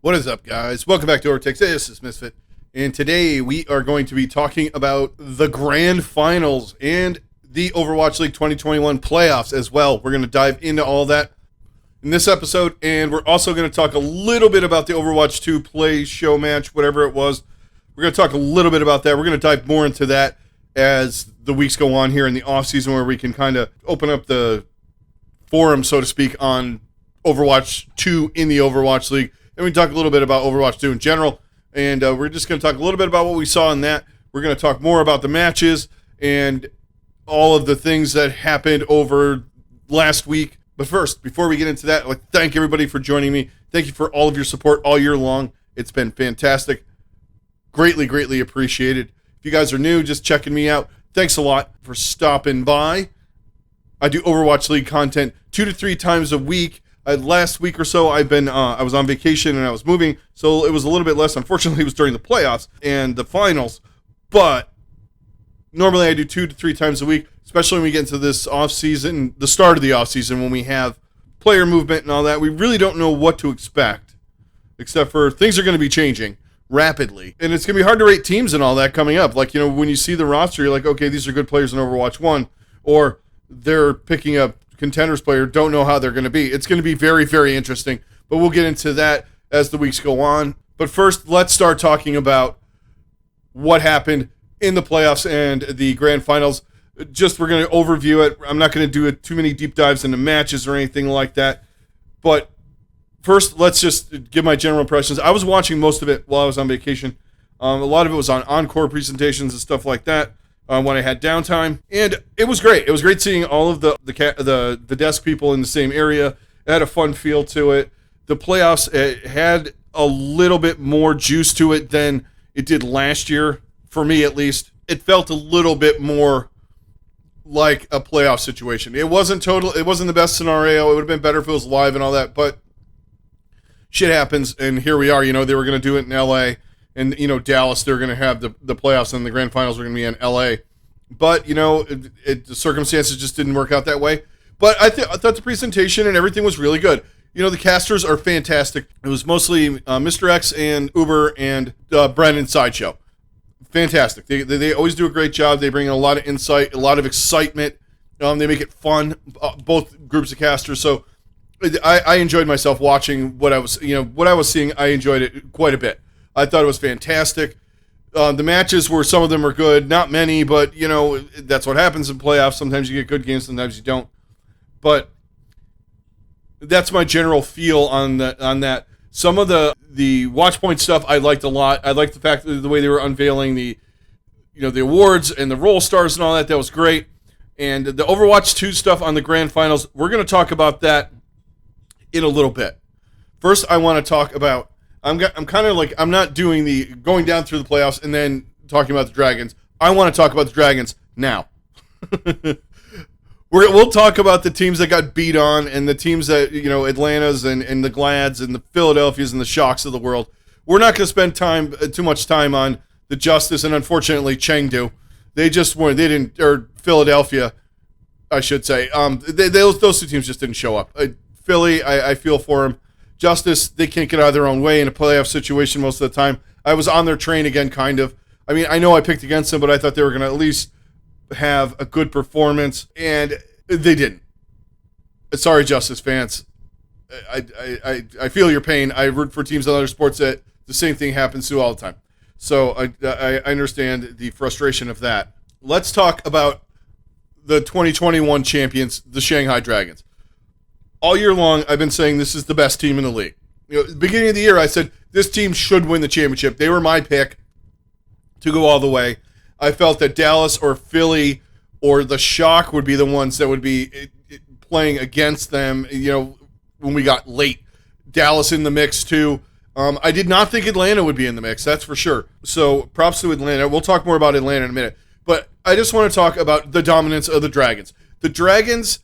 What is up, guys? Welcome back to OverTakes. This is Misfit, and today we are going to be talking about the grand finals and the Overwatch League 2021 playoffs as well. We're going to dive into all that in this episode, and we're also going to talk a little bit about the Overwatch 2 play show match, whatever it was. We're going to talk a little bit about that. We're going to dive more into that as the weeks go on here in the offseason, where we can kind of open up the forum, so to speak, on Overwatch 2 in the Overwatch League. And we talk a little bit about Overwatch 2 in general, and we're just going to talk a little bit about what we saw in that. We're going to talk more about the matches and all of the things that happened over last week. But first, before we get into that, I'd like to thank everybody for joining me. Thank you for all of your support all year long. It's been fantastic. Greatly, greatly appreciated. If you guys are new, just checking me out, thanks a lot for stopping by. I do Overwatch League content 2 to 3 times a week. Last week or so, I was on vacation and I was moving, so it was a little bit less. Unfortunately, it was during the playoffs and the finals, but normally I do 2 to 3 times a week, especially when we get into this off-season, the start of the off-season, when we have player movement and all that. We really don't know what to expect, except for things are going to be changing rapidly, and it's going to be hard to rate teams and all that coming up. Like, when you see the roster, you're like, okay, these are good players in Overwatch 1, or they're picking up contenders player, don't know how they're going to be. It's going to be very, very interesting, but we'll get into that as the weeks go on. But first, let's start talking about what happened in the playoffs and the grand finals. We're going to overview it. I'm not going to do too many deep dives into matches or anything like that. But first, let's just give my general impressions. I was watching most of it while I was on vacation. A lot of it was on encore presentations and stuff like that. When I had downtime, and it was great. It was great seeing all of the desk people in the same area. It had a fun feel to it. The playoffs, it had a little bit more juice to it than it did last year, for me at least. It felt a little bit more like a playoff situation. It wasn't the best scenario. It would have been better if it was live and all that, but shit happens, and here we are. They were going to do it in LA. And, Dallas, they're going to have the playoffs, and the grand finals are going to be in L.A. But, the circumstances just didn't work out that way. But I thought the presentation and everything was really good. The casters are fantastic. It was mostly Mr. X and Uber and Brennan Sideshow. Fantastic. They always do a great job. They bring in a lot of insight, a lot of excitement. They make it fun, both groups of casters. So I enjoyed myself watching what I was seeing. I enjoyed it quite a bit. I thought it was fantastic. The matches some of them are good, not many, but that's what happens in playoffs. Sometimes you get good games, sometimes you don't. But that's my general feel on that. Some of the watch point stuff I liked a lot. I liked the fact that the way they were unveiling the awards and the role stars and all that. That was great. And the Overwatch 2 stuff on the grand finals, we're going to talk about that in a little bit. First, I want to talk about. I'm kind of like, I'm not doing the going down through the playoffs and then talking about the Dragons. I want to talk about the Dragons now. We'll talk about the teams that got beat on and the teams that, Atlanta's and the Glads and the Philadelphia's and the Shocks of the world. We're not going to spend too much time on the Justice and, unfortunately, Chengdu. They just weren't. They didn't, or Philadelphia, I should say. Those two teams just didn't show up. Philly, I feel for them. Justice, they can't get out of their own way in a playoff situation most of the time. I was on their train again, kind of. I mean, I know I picked against them, but I thought they were going to at least have a good performance, and they didn't. Sorry, Justice fans. I feel your pain. I root for teams in other sports that the same thing happens to all the time. So I understand the frustration of that. Let's talk about the 2021 champions, the Shanghai Dragons. All year long, I've been saying this is the best team in the league. At the beginning of the year, I said this team should win the championship. They were my pick to go all the way. I felt that Dallas or Philly or the Shock would be the ones that would be playing against them, when we got late. Dallas in the mix, too. I did not think Atlanta would be in the mix, that's for sure. So props to Atlanta. We'll talk more about Atlanta in a minute. But I just want to talk about the dominance of the Dragons. The Dragons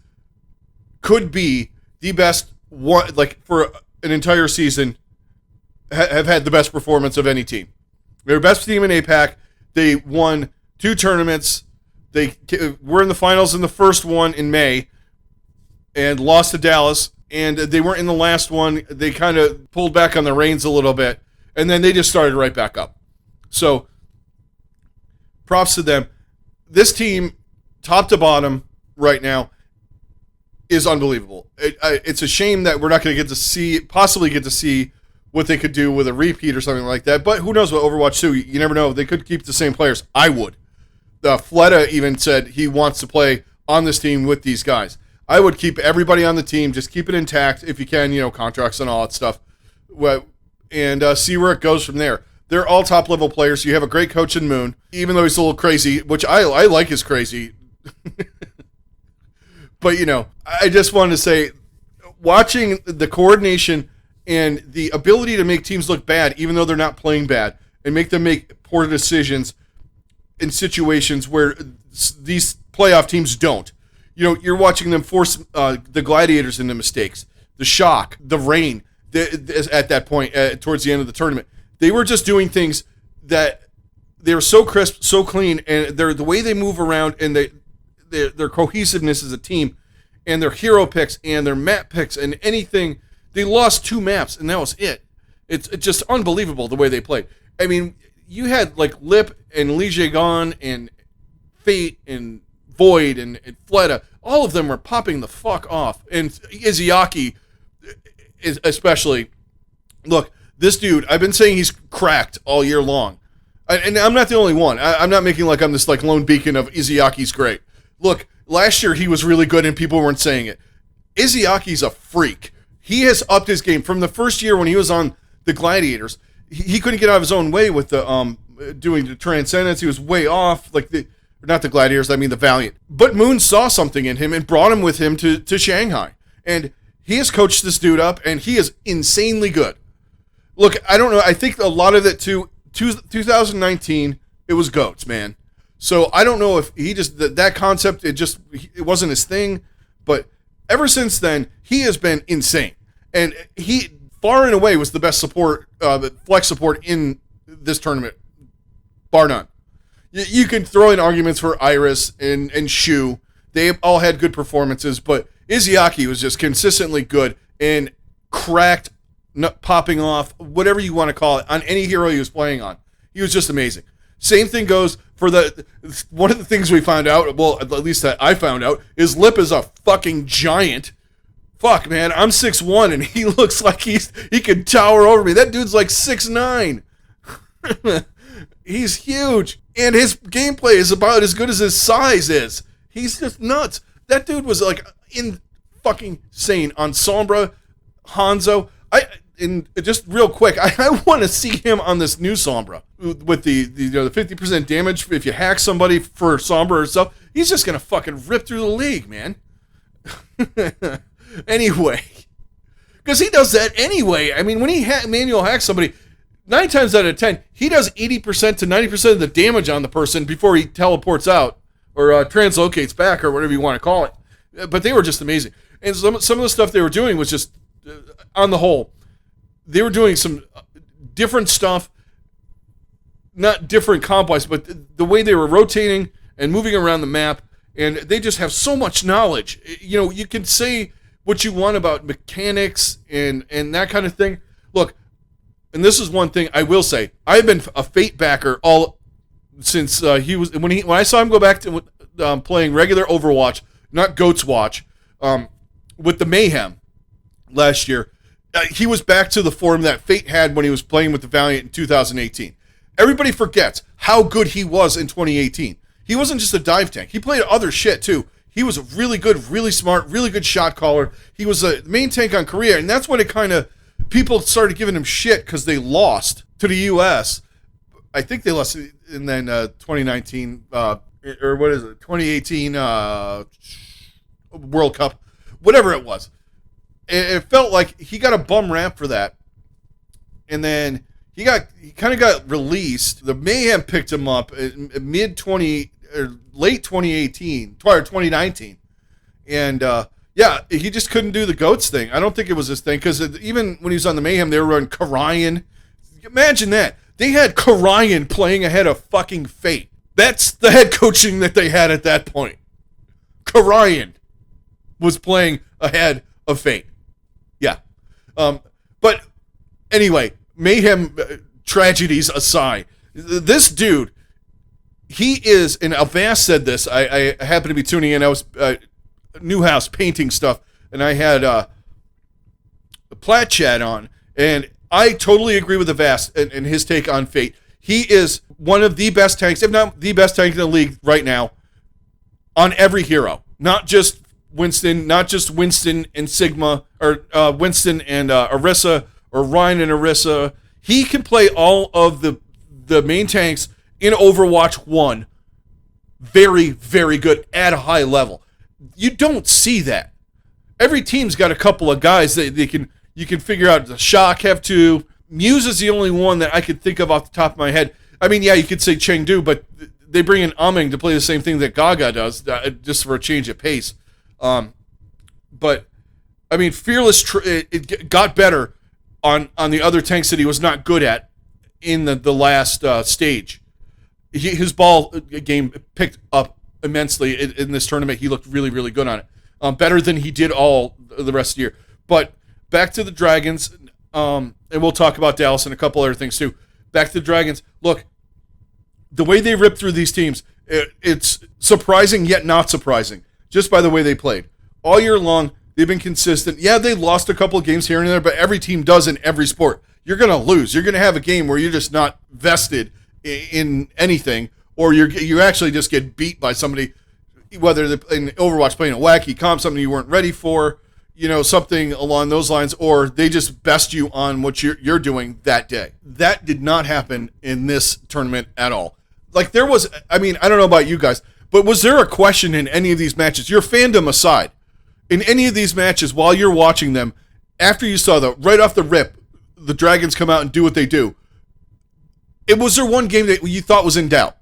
could be the best one, like for an entire season, have had the best performance of any team. They're the best team in APAC. They won 2 tournaments. They were in the finals in the first one in May and lost to Dallas. and they weren't in the last one. They kind of pulled back on the reins a little bit, and then they just started right back up. So, props to them. This team, top to bottom, right now, is unbelievable. It's a shame that we're not going to possibly get to see what they could do with a repeat or something like that. But who knows what Overwatch 2, you never know. They could keep the same players. I would. Fleta even said he wants to play on this team with these guys. I would keep everybody on the team. Just keep it intact if you can, contracts and all that stuff. And see where it goes from there. They're all top-level players. You have a great coach in Moon, even though he's a little crazy, which I like his crazy. But, I just wanted to say, watching the coordination and the ability to make teams look bad, even though they're not playing bad, and make them make poor decisions in situations where these playoff teams don't. You're watching them force the Gladiators into mistakes, the Shock, the Rain, at that point, towards the end of the tournament. They were just doing things that they were so crisp, so clean, and the way they move around and their cohesiveness as a team, and their hero picks and their map picks and anything. They lost 2 maps, and that was it. It's just unbelievable the way they played. I mean, you had like Lip and Li Jiagan and Fate and Void and Fleta. All of them were popping the fuck off. And Izayaki, especially. Look, this dude, I've been saying he's cracked all year long. And I'm not the only one. I'm not making like I'm this like lone beacon of Izayaki's great. Look, last year he was really good and people weren't saying it. Izayaki's a freak. He has upped his game from the first year when he was on the Gladiators. He couldn't get out of his own way with the doing the Transcendence. He was way off. Not the Gladiators, I mean the Valiant. But Moon saw something in him and brought him with him to Shanghai. And he has coached this dude up, and he is insanely good. Look, I don't know. I think a lot of it, too, 2019, it was GOATs, man. So I don't know if he just, that concept, it wasn't his thing. But ever since then, he has been insane. And he, far and away, was the best flex support in this tournament, bar none. You can throw in arguments for Iris and Shu. They all had good performances, but Izayaki was just consistently good and cracked, popping off, whatever you want to call it, on any hero he was playing on. He was just amazing. Same thing goes for one of the things we found out, well, at least that I found out, is Lip is a fucking giant. Fuck, man, I'm 6'1", and he looks like he could tower over me. That dude's like 6'9". He's huge, and his gameplay is about as good as his size is. He's just nuts. That dude was like fucking insane on Sombra, Hanzo. Just real quick, I want to see him on this new Sombra with the 50% damage if you hack somebody for Sombra or stuff. He's just gonna fucking rip through the league, man. Anyway, because he does that anyway. I mean, when he manual hacks somebody, 9 times out of 10, he does 80% to 90% of the damage on the person before he teleports out or translocates back or whatever you want to call it. But they were just amazing. And some of the stuff they were doing was just, on the whole, they were doing some different stuff, not different comp-wise, but the way they were rotating and moving around the map, and they just have so much knowledge. You can say what you want about mechanics and that kind of thing. Look, and this is one thing I will say. I've been a Fate backer all since he was when I saw him go back to playing regular Overwatch, not Goats Watch, with the Mayhem last year. He was back to the form that Fate had when he was playing with the Valiant in 2018. Everybody forgets how good he was in 2018. He wasn't just a dive tank. He played other shit too. He was really good, really smart, really good shot caller. He was a main tank on Korea, and that's when it kind of people started giving him shit because they lost to the U.S. I think they lost in then 2019 or what is it? 2018 World Cup, whatever it was. It felt like he got a bum rap for that, and then he kind of got released. The Mayhem picked him up in late 2018 or 2019, and he just couldn't do the GOATs thing. I don't think it was his thing because even when he was on the Mayhem, they were running Karayan. Imagine that they had Karayan playing ahead of fucking Fate. That's the head coaching that they had at that point. Karayan was playing ahead of Fate. Yeah. But anyway, mayhem tragedies aside, this dude, he is, and Avast said this, I happened to be tuning in, I was new house painting stuff, and I had a Plat Chat on, and I totally agree with Avast and his take on Fate. He is one of the best tanks, if not the best tank in the league right now, on every hero. Not just Winston and Sigma, or Winston and Orisa, or Ryan and Orisa. He can play all of the main tanks in Overwatch 1 very, very good at a high level. You don't see that. Every team's got a couple of guys that you can figure out. The Shock have two. Muse is the only one that I could think of off the top of my head. I mean, yeah, you could say Chengdu, but they bring in Aming to play the same thing that Gaga does, just for a change of pace. But, I mean, Fearless, it got better on the other tanks that he was not good at in the last stage. His ball game picked up immensely in this tournament. He looked really, really good on it. Better than he did all the rest of the year. But back to the Dragons, and we'll talk about Dallas and a couple other things too. Back to the Dragons. Look, the way they ripped through these teams, it's surprising yet not surprising, just by the way they played. All year long, they've been consistent. Yeah, they lost a couple of games here and there, but every team does in every sport. You're going to lose. You're going to have a game where you're just not vested in anything, or you actually just get beat by somebody, whether they're in Overwatch playing a wacky comp, something you weren't ready for, something along those lines, or they just best you on what you're doing that day. That did not happen in this tournament at all. Like, there was, I mean, I don't know about you guys, but was there a question in any of these matches, your fandom aside, in any of these matches while you're watching them, after you saw right off the rip, the Dragons come out and do what they do, was there one game that you thought was in doubt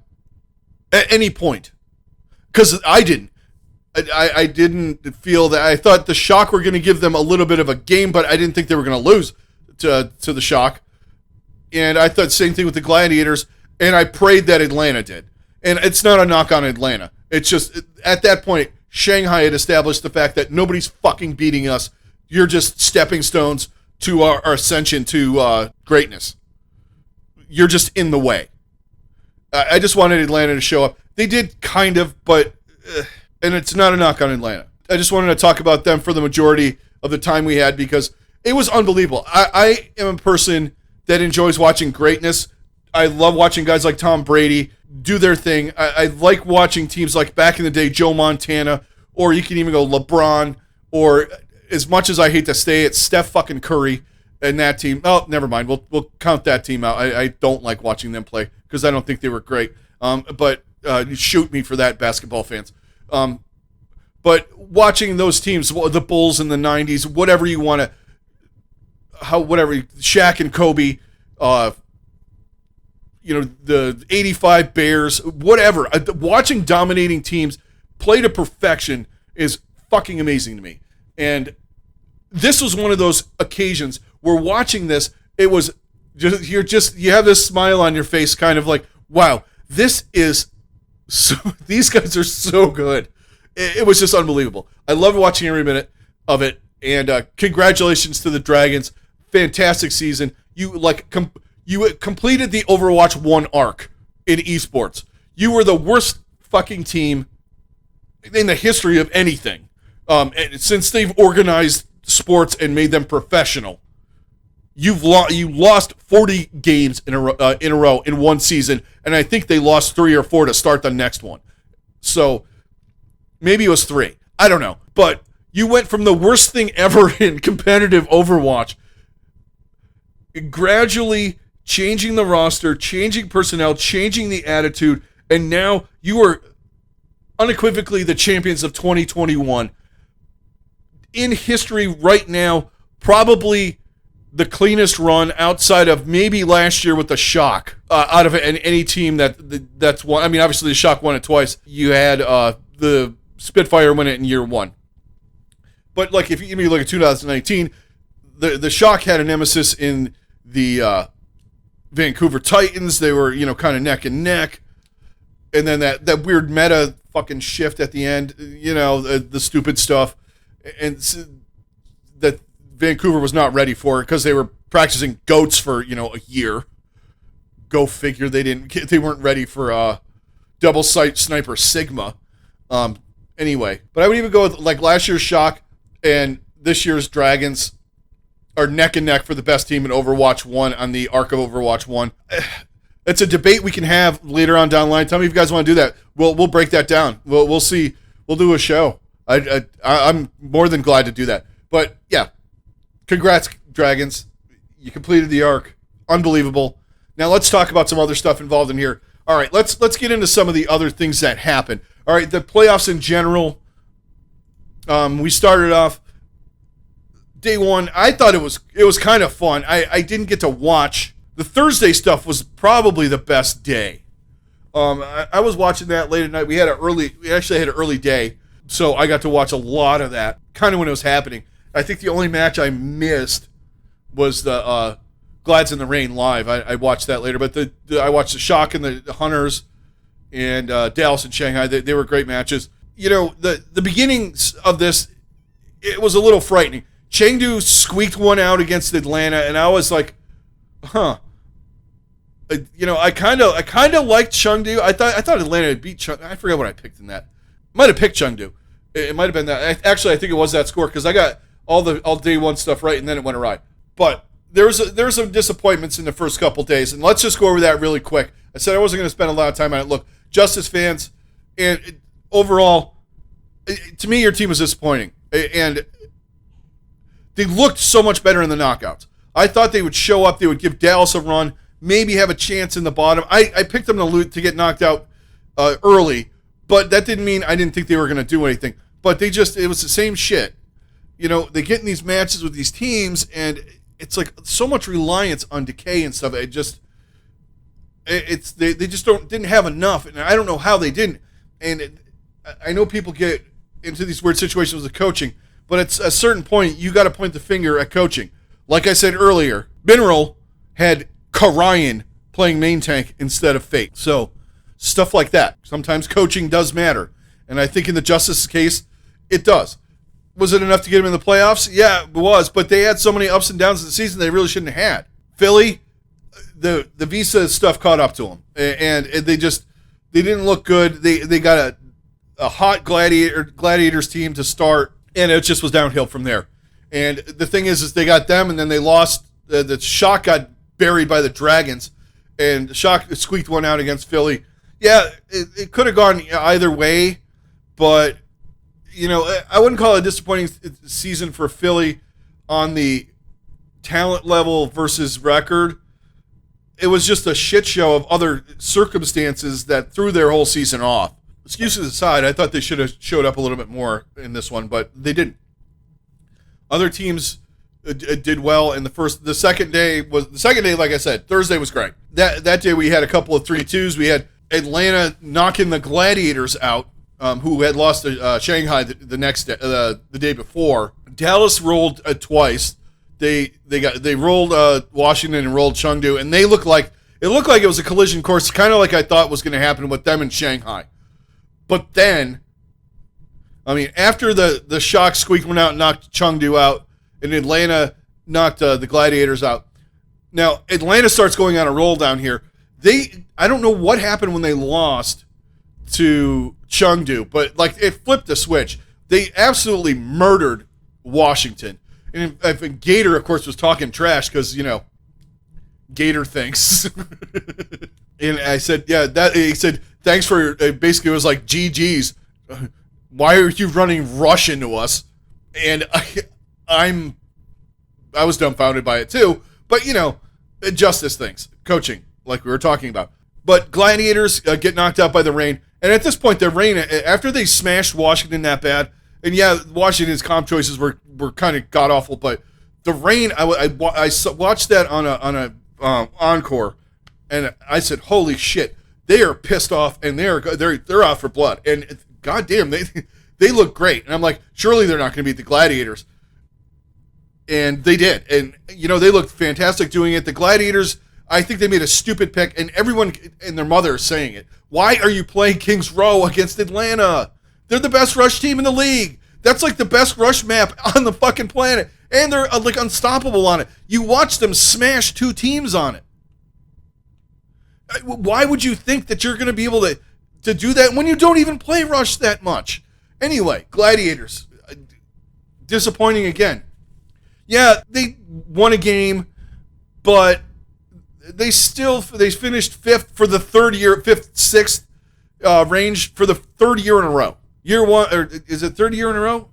at any point? Because I didn't. I didn't feel that. I thought the Shock were going to give them a little bit of a game, but I didn't think they were going to lose to the Shock. And I thought same thing with the Gladiators, and I prayed that Atlanta did. And it's not a knock on Atlanta. It's just, at that point, Shanghai had established the fact that nobody's fucking beating us. You're just stepping stones to our ascension to greatness. You're just in the way. I just wanted Atlanta to show up. They did kind of, but... and it's not a knock on Atlanta. I just wanted to talk about them for the majority of the time we had because it was unbelievable. I am a person that enjoys watching greatness. I love watching guys like Tom Brady do their thing. I like watching teams like back in the day, Joe Montana, or you can even go LeBron, or as much as I hate to say it, Steph fucking Curry and that team. Oh, never mind. We'll count that team out. I don't like watching them play because I don't think they were great. But shoot me for that, basketball fans. But watching those teams, the Bulls in the 90s, whatever you want to, whatever, Shaq and Kobe, the 85 Bears, whatever. Watching dominating teams play to perfection is fucking amazing to me. And this was one of those occasions where watching this, it was you have this smile on your face, kind of like, wow, this is so, these guys are so good. It was just unbelievable. I loved watching every minute of it, and congratulations to the Dragons. Fantastic season. You completed the Overwatch 1 arc in esports. You were the worst fucking team in the history of anything. Since they've organized sports and made them professional, you lost 40 games in a row in one season, and I think they lost 3 or 4 to start the next one. So maybe it was 3. I don't know. But you went from the worst thing ever in competitive Overwatch, gradually changing the roster, changing personnel, changing the attitude, and now you are unequivocally the champions of 2021. In history right now, probably the cleanest run outside of maybe last year with the Shock out of any team that's won. I mean, obviously the Shock won it twice. You had the Spitfire win it in year 1. But like if you look at 2019, the Shock had a nemesis in the Vancouver Titans. They were, kind of neck and neck. And then that weird meta fucking shift at the end, the stupid stuff. And that Vancouver was not ready for it because they were practicing goats for, a year. Go figure, they weren't ready for double sight sniper Sigma. Anyway, but I would even go with like last year's Shock and this year's Dragons are neck and neck for the best team in Overwatch 1 on the arc of Overwatch 1. It's a debate we can have later on down the line. Tell me if you guys want to do that. We'll break that down. We'll see. We'll do a show. I'm more than glad to do that. But yeah, congrats, Dragons. You completed the arc. Unbelievable. Now let's talk about some other stuff involved in here. All right, let's get into some of the other things that happened. All right, the playoffs in general. We started off day one. I thought it was kind of fun. I didn't get to watch. The Thursday stuff was probably the best day. I was watching that late at night. We actually had an early day, so I got to watch a lot of that kind of when it was happening. I think the only match I missed was the Glads in the Rain live. I watched that later, but I watched the Shock and the Hunters and Dallas and Shanghai. They were great matches. The beginnings of this, it was a little frightening. Chengdu squeaked one out against Atlanta, and I was like, huh. I kind of liked Chengdu. I thought Atlanta had beat Chengdu. I forget what I picked in that. Might have picked Chengdu. It might have been that. Actually, I think it was that score because I got all day one stuff right, and then it went awry. But there's some disappointments in the first couple days, and let's just go over that really quick. I said I wasn't going to spend a lot of time on it. Look, Justice fans, and overall, to me, your team was disappointing, and they looked so much better in the knockouts. I thought they would show up, they would give Dallas a run, maybe have a chance in the bottom. I picked them to get knocked out early, but that didn't mean I didn't think they were going to do anything. But it was the same shit. They get in these matches with these teams, and it's like so much reliance on decay and stuff. They just didn't have enough, and I don't know how they didn't. And I know people get into these weird situations with coaching, but at a certain point, you got to point the finger at coaching. Like I said earlier, Mineral had Karayan playing main tank instead of Fate. So, stuff like that. Sometimes coaching does matter. And I think in the Justice case, it does. Was it enough to get him in the playoffs? Yeah, it was. But they had so many ups and downs in the season they really shouldn't have had. Philly, the visa stuff caught up to them. And they didn't look good. They got a hot Gladiators team to start. And it just was downhill from there. And the thing is they got them, and then they lost. The Shock got buried by the Dragons, and Shock squeaked one out against Philly. Yeah, it could have gone either way, but, I wouldn't call it a disappointing season for Philly on the talent level versus record. It was just a shit show of other circumstances that threw their whole season off. Excuses aside, I thought they should have showed up a little bit more in this one, but they didn't. Other teams did well in the second day, like I said, Thursday was great. That day we had a couple of 3-2s. We had Atlanta knocking the Gladiators out, who had lost to Shanghai the next day, the day before. Dallas rolled twice. They rolled Washington and rolled Chengdu, and it looked like it was a collision course, kind of like I thought was going to happen with them in Shanghai. But then, after the Shock squeaked one out and knocked Chengdu out, and Atlanta knocked the Gladiators out. Now, Atlanta starts going on a roll down here. I don't know what happened when they lost to Chengdu, but it flipped the switch. They absolutely murdered Washington. And Gator, of course, was talking trash because, Gator thinks. And I said, he said, thanks for, basically it was like, GG's. Why are you running Rush into us? And I was dumbfounded by it too. But, Justice things. Coaching, like we were talking about. But Gladiators get knocked out by the Rain. And at this point, the Rain, after they smashed Washington that bad, and yeah, Washington's comp choices were kind of god-awful, but the Rain, I watched that on a encore, and I said, holy shit, they are pissed off, and they're out for blood. And goddamn, they look great. And I'm like, surely they're not going to beat the Gladiators. And they did. And, they looked fantastic doing it. The Gladiators, I think they made a stupid pick, and everyone and their mother is saying it. Why are you playing Kings Row against Atlanta? They're the best rush team in the league. That's like the best rush map on the fucking planet. And they're like unstoppable on it. You watch them smash 2 teams on it. Why would you think that you're going to be able to do that when you don't even play Rush that much? Anyway, Gladiators. Disappointing again. Yeah, they won a game, but they finished 5th for the 5th, 6th range for the 3rd year in a row. Year 1, or is it 3rd year in a row?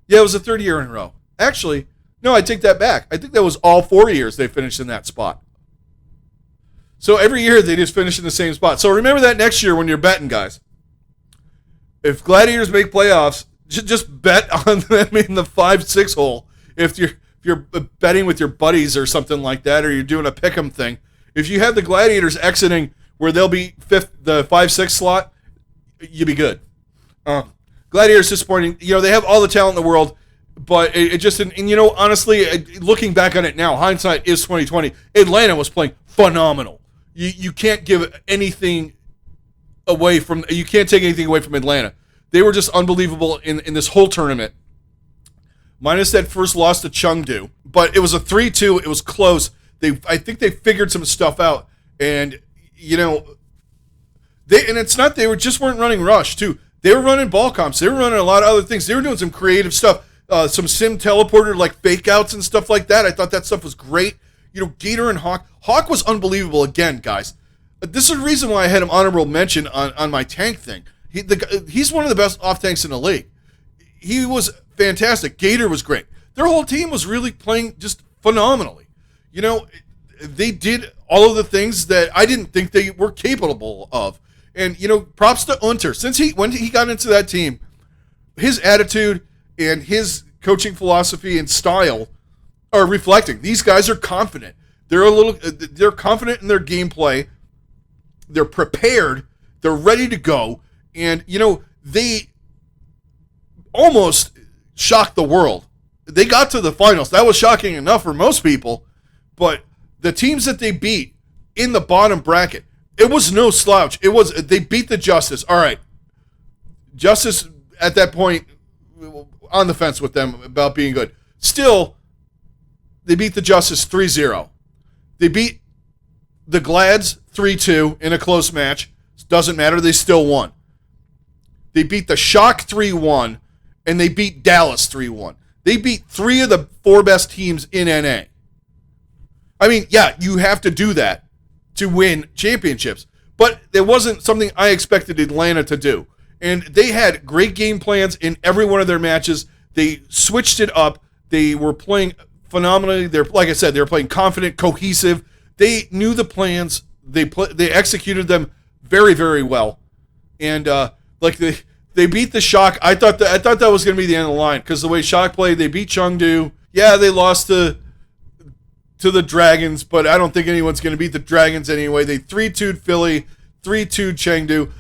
Yeah, it was the 3rd year in a row. Actually, no, I take that back. I think that was all 4 years they finished in that spot. So every year they just finish in the same spot. So remember that next year when you're betting, guys. If Gladiators make playoffs, just bet on them in the 5-6 hole. If you're betting with your buddies or something like that, or you're doing a pick'em thing, if you have the Gladiators exiting where they'll be the 5-6 slot, you'll be good. Gladiators disappointing. They have all the talent in the world, but it just, and honestly, looking back on it now, hindsight is 2020. Atlanta was playing phenomenal. You can't give anything away from, you can't take anything away from Atlanta. They were just unbelievable in this whole tournament. Minus that first loss to Chengdu, but it was a 3-2. It was close. I think they figured some stuff out, and it's not they weren't running Rush too. They were running ball comps. They were running a lot of other things. They were doing some creative stuff, some sim teleporter like fake outs and stuff like that. I thought that stuff was great. Gator and Hawk. Hawk was unbelievable again, guys. This is the reason why I had him honorable mention on my tank thing. He's one of the best off tanks in the league. He was fantastic. Gator was great. Their whole team was really playing just phenomenally. They did all of the things that I didn't think they were capable of. And, props to Unter. When he got into that team, his attitude and his coaching philosophy and style are reflecting. These guys are confident. They're confident in their gameplay. They're prepared. They're ready to go. And, they almost shocked the world. They got to the finals. That was shocking enough for most people. But the teams that they beat in the bottom bracket, it was no slouch. They beat the Justice. All right. Justice, at that point, on the fence with them about being good. Still, they beat the Justice 3-0. They beat the Glads 3-2 in a close match. Doesn't matter. They still won. They beat the Shock 3-1, and they beat Dallas 3-1. They beat 3 of the 4 best teams in NA. I mean, yeah, you have to do that to win championships, but it wasn't something I expected Atlanta to do. And they had great game plans in every one of their matches. They switched it up. They were playing phenomenally. Like I said, they were playing confident, cohesive. They knew the plans. They executed them very, very well. And they beat the Shock. I thought that was going to be the end of the line because the way Shock played, they beat Chengdu. Yeah, they lost to the Dragons, but I don't think anyone's going to beat the Dragons anyway. They 3-2'd Philly, 3-2'd Chengdu.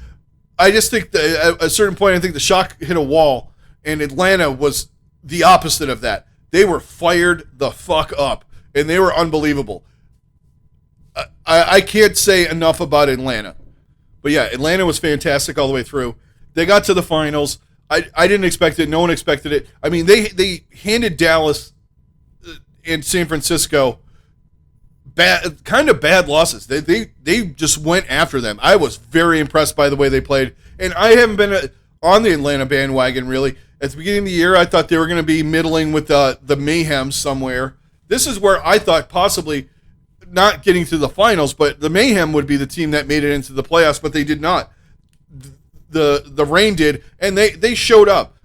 I just think that at a certain point, I think the Shock hit a wall, and Atlanta was the opposite of that. They were fired the fuck up, and they were unbelievable. I can't say enough about Atlanta. But yeah, Atlanta was fantastic all the way through. They got to the finals. I didn't expect it. No one expected it. I mean, they handed Dallas and San Francisco bad losses. They just went after them. I was very impressed by the way they played. And I haven't been on the Atlanta bandwagon, really. At the beginning of the year, I thought they were going to be middling with the Mayhem somewhere. This is where I thought possibly not getting to the finals, but the Mayhem would be the team that made it into the playoffs, but they did not. The Reign did, and they showed up.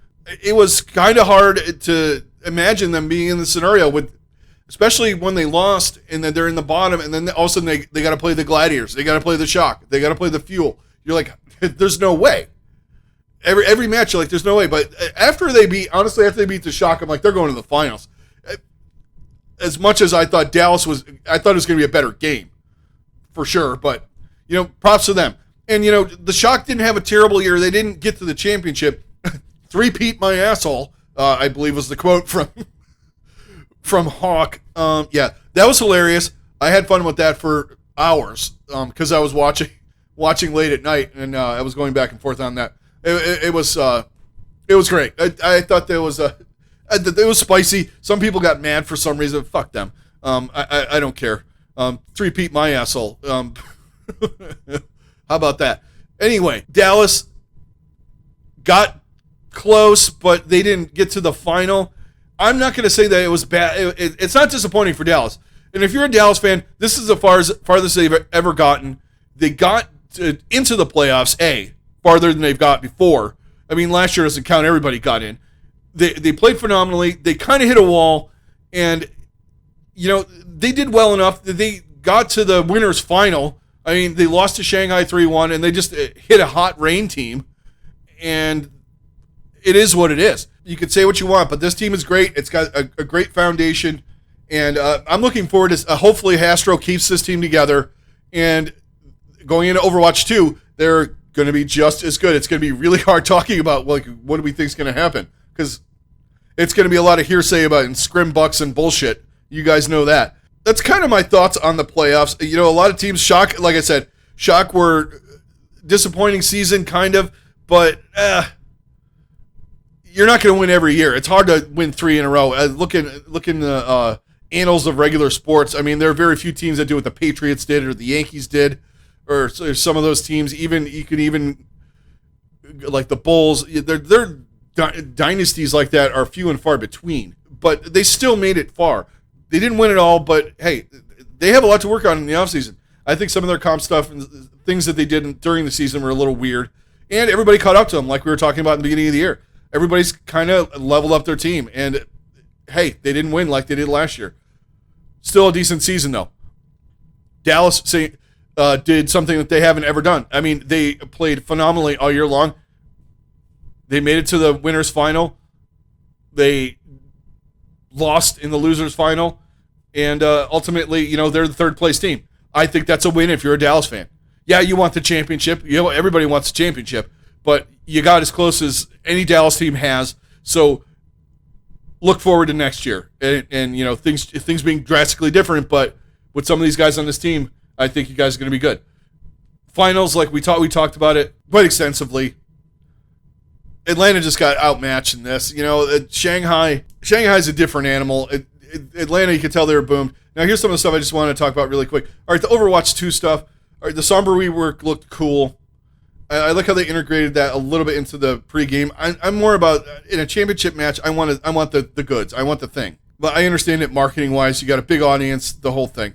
It was kind of hard to imagine them being in the scenario with, especially when they lost and then they're in the bottom, and then all of a sudden they got to play the Gladiators, they got to play the Shock, they got to play the Fuel. You're like, there's no way. Every match, you're like, there's no way. But after they beat the Shock, I'm like, they're going to the finals. As much as I thought I thought it was going to be a better game, for sure. But, props to them. And, the Shock didn't have a terrible year. They didn't get to the championship. Three-peat my asshole, I believe was the quote from Hawk. Yeah, that was hilarious. I had fun with that for hours because I was watching late at night, and I was going back and forth on that. It was great. I thought there was It was spicy. Some people got mad for some reason. Fuck them. I don't care. Three-peat my asshole. How about that? Anyway, Dallas got close, but they didn't get to the final. I'm not going to say that it was bad. It's not disappointing for Dallas. And if you're a Dallas fan, this is the farthest they've ever gotten. They got into the playoffs, farther than they've got before. I mean, last year doesn't count. Everybody got in. They played phenomenally. They kind of hit a wall, and they did well enough that they got to the winners final. I mean, they lost to Shanghai 3-1, and they just hit a hot rain team, and it is what it is. You could say what you want, but this team is great. It's got a great foundation, and I'm looking forward to hopefully Hastro keeps this team together, and going into Overwatch 2, they're going to be just as good. It's going to be really hard talking about what do we think is going to happen, because it's going to be a lot of hearsay about scrim bucks and bullshit. You guys know that. That's kind of my thoughts on the playoffs. A lot of teams, like I said, were disappointing season, kind of, but you're not going to win every year. It's hard to win 3 in a row. Look in the annals of regular sports. I mean, there are very few teams that do what the Patriots did or the Yankees did, or some of those teams. Even you can even like the Bulls. Their dynasties like that are few and far between, but they still made it far. They didn't win it all, but hey, they have a lot to work on in the offseason. I think some of their comp stuff and things that they did during the season were a little weird, and everybody caught up to them, like we were talking about in the beginning of the year. Everybody's kind of leveled up their team, and hey, they didn't win like they did last year. Still a decent season, though. Dallas did something that they haven't ever done. I mean, they played phenomenally all year long. They made it to the winners' final. They lost in the losers' final. And ultimately, they're the third-place team. I think that's a win if you're a Dallas fan. Yeah, you want the championship. Everybody wants the championship. But you got as close as any Dallas team has. So look forward to next year. And things being drastically different. But with some of these guys on this team, I think you guys are going to be good. Finals, like we talked about it quite extensively. Atlanta just got outmatched in this. Shanghai's a different animal. Atlanta, you can tell they were boomed. Now, here's some of the stuff I just want to talk about really quick. All right, the Overwatch 2 stuff. All right, the Sombra rework looked cool. I like how they integrated that a little bit into the pregame. I'm more about, in a championship match, I want the goods. I want the thing. But I understand it marketing-wise. You got a big audience, the whole thing.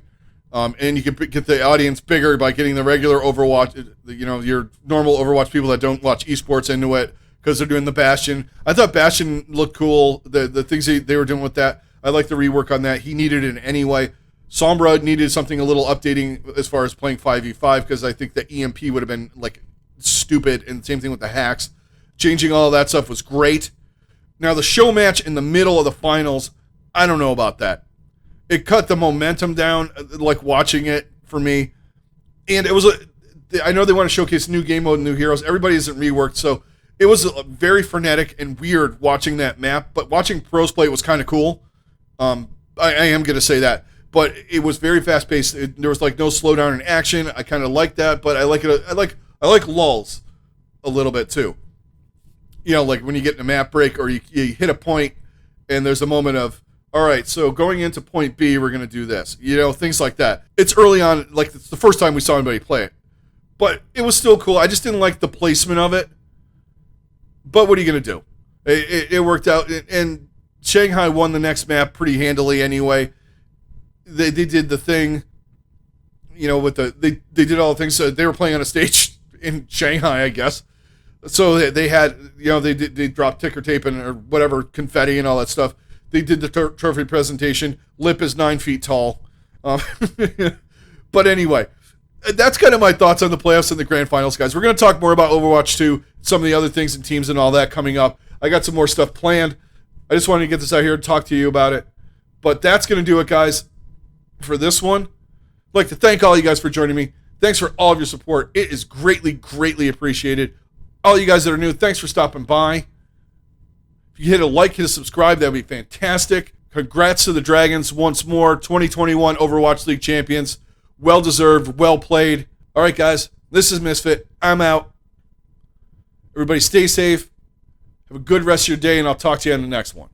And you can get the audience bigger by getting the regular Overwatch, your normal Overwatch people that don't watch esports into it because they're doing the Bastion. I thought Bastion looked cool, the things they were doing with that. I like the rework on that. He needed it anyway. Sombra needed something a little updating as far as playing 5v5 because I think the EMP would have been like stupid, and same thing with the hacks. Changing all of that stuff was great. Now the show match in the middle of the finals, I don't know about that. It cut the momentum down, like watching it for me. And it was I know they want to showcase new game mode and new heroes. Everybody isn't reworked, so it was very frenetic and weird watching that map. But watching pros play was kind of cool. I am going to say that. But it was very fast-paced. There was like no slowdown in action. I kind of like that, but I like it. I like lulls a little bit too. Like when you get in a map break or you hit a point and there's a moment of, all right, so going into point B, we're going to do this. Things like that. It's early on, like it's the first time we saw anybody play it. But it was still cool. I just didn't like the placement of it. But what are you going to do? It worked out. And Shanghai won the next map pretty handily anyway. They did the thing, with they did all the things. So they were playing on a stage in Shanghai, I guess. So they had, they dropped ticker tape or whatever, confetti and all that stuff. They did the trophy presentation. Lip is 9 feet tall. But anyway, that's kind of my thoughts on the playoffs and the grand finals, guys. We're going to talk more about Overwatch 2, some of the other things and teams and all that coming up. I got some more stuff planned. I just wanted to get this out here and talk to you about it. But that's going to do it, guys, for this one. I'd like to thank all you guys for joining me. Thanks for all of your support. It is greatly, greatly appreciated. All you guys that are new, thanks for stopping by. If you hit a like, hit a subscribe, that would be fantastic. Congrats to the Dragons once more. 2021 Overwatch League champions. Well-deserved, well-played. All right, guys, this is Misfit. I'm out. Everybody stay safe. Have a good rest of your day, and I'll talk to you on the next one.